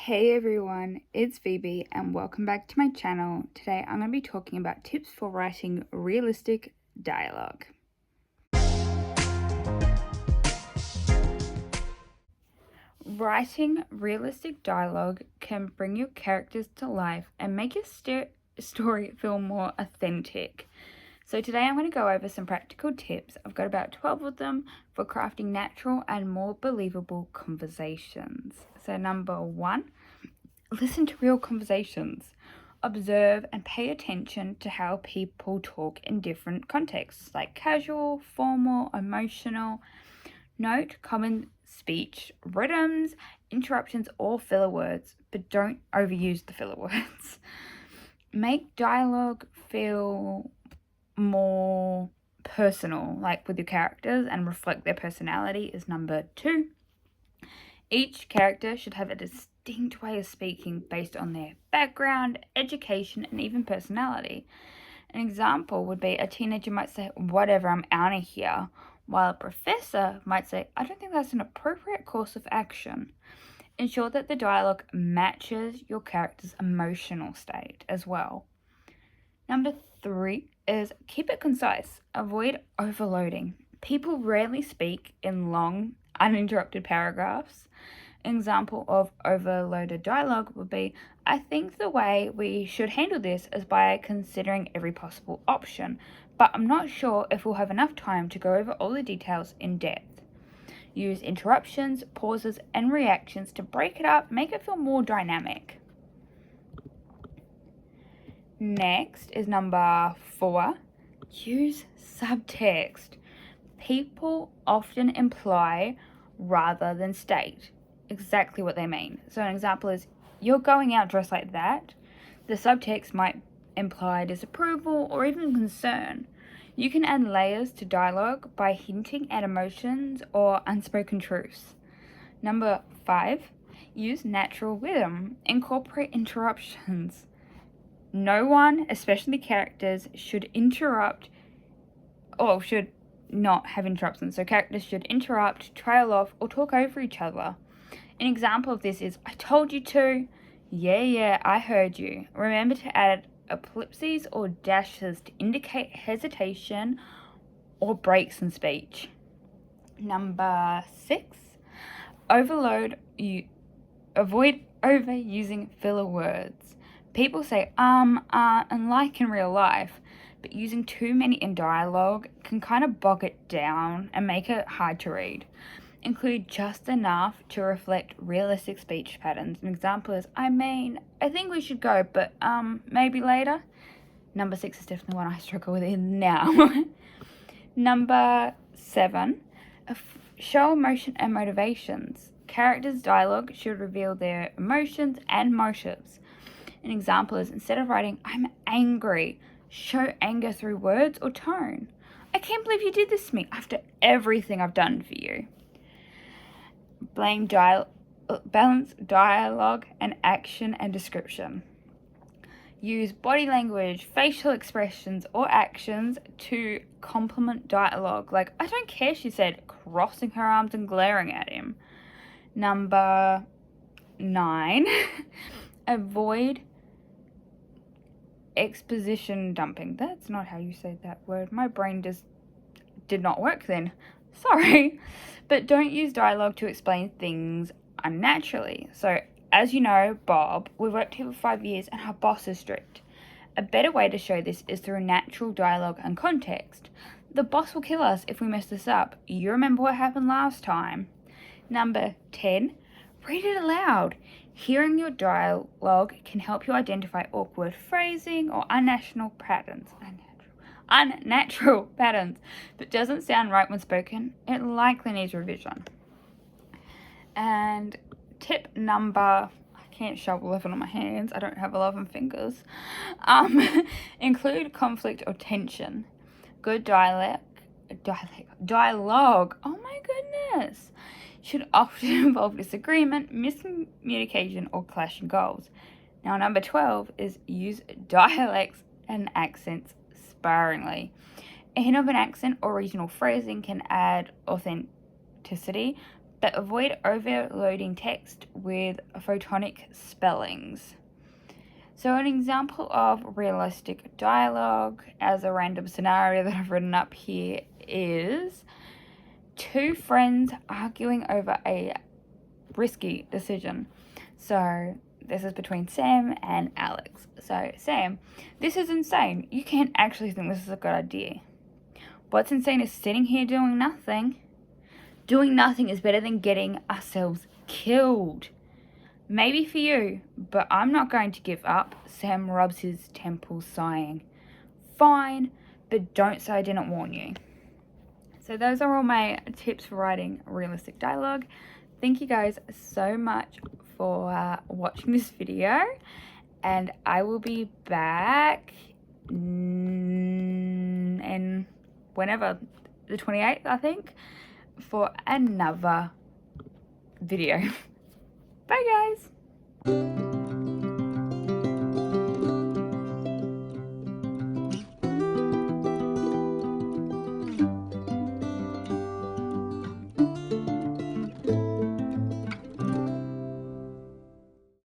Hey everyone, it's Phoebe and welcome back to my channel. Today I'm going to be talking about tips for writing realistic dialogue. Writing realistic dialogue can bring your characters to life and make your story feel more authentic. So today I'm going to go over some practical tips. I've got about 12 of them for crafting natural and more believable conversations. So number 1, listen to real conversations. Observe and pay attention to how people talk in different contexts, like casual, formal, emotional. Note common speech, rhythms, interruptions, or filler words, but don't overuse the filler words. Make dialogue feel more personal, like with your characters, and reflect their personality is number 2. Each character should have a distinct way of speaking based on their background, education, and even personality. An example would be a teenager might say, "Whatever, I'm out of here," while a professor might say, "I don't think that's an appropriate course of action." Ensure that the dialogue matches your character's emotional state as well. Number 3 is keep it concise. Avoid overloading. People rarely speak in long, uninterrupted paragraphs. An example of overloaded dialogue would be, "I think the way we should handle this is by considering every possible option, but I'm not sure if we'll have enough time to go over all the details in depth." Use interruptions, pauses, and reactions to break it up, make it feel more dynamic. Next is number 4, use subtext. People often imply rather than state exactly what they mean. So an example is, "You're going out dressed like that." The subtext might imply disapproval or even concern. You can add layers to dialogue by hinting at emotions or unspoken truths. Number 5, use natural rhythm. Incorporate interruptions. No one, especially characters, should not have interruptions. So characters should interrupt, trail off, or talk over each other. An example of this is, "I told you to." Yeah, I heard you." Remember to add ellipses or dashes to indicate hesitation or breaks in speech. Number 6, avoid overusing filler words. People say and like in real life, but using too many in dialogue can kind of bog it down and make it hard to read. Include just enough to reflect realistic speech patterns. An example is, "I think we should go, but maybe later." Number 6 is definitely one I struggle with now. Number 7, show emotion and motivations. Characters' dialogue should reveal their emotions and motives. An example is, instead of writing, "I'm angry," show anger through words or tone. "I can't believe you did this to me after everything I've done for you." Balance dialogue and action and description. Use body language, facial expressions, or actions to complement dialogue. Like, "I don't care," she said, crossing her arms and glaring at him. Number 9, avoid exposition dumping. That's not how you say that word. My brain just did not work then. Sorry. But don't use dialogue to explain things unnaturally. So, as you know, Bob, we've worked here for 5 years and our boss is strict. A better way to show this is through natural dialogue and context. "The boss will kill us if we mess this up. You remember what happened last time." Number 10, read it aloud. Hearing your dialogue can help you identify awkward phrasing or unnatural patterns that doesn't sound right when spoken. It likely needs revision. And tip number, I can't show 11 on my hands, I don't have 11 fingers. Include conflict or tension. Good dialogue, oh my goodness, should often involve disagreement, miscommunication, or clashing goals. Now, number 12 is use dialects and accents sparingly. A hint of an accent or regional phrasing can add authenticity, They avoid overloading text with photonic spellings. So an example of realistic dialogue as a random scenario that I've written up here is two friends arguing over a risky decision. So this is between Sam and Alex. So Sam, this is insane. You can't actually think this is a good idea. What's insane is sitting here doing nothing. Doing nothing is better than getting ourselves killed. Maybe for you, but I'm not going to give up. Sam rubs his temples, sighing. Fine, but don't say I didn't warn you. So those are all my tips for writing realistic dialogue. Thank you guys so much for watching this video, and I will be back in whenever, the 28th I think, for another video. Bye guys!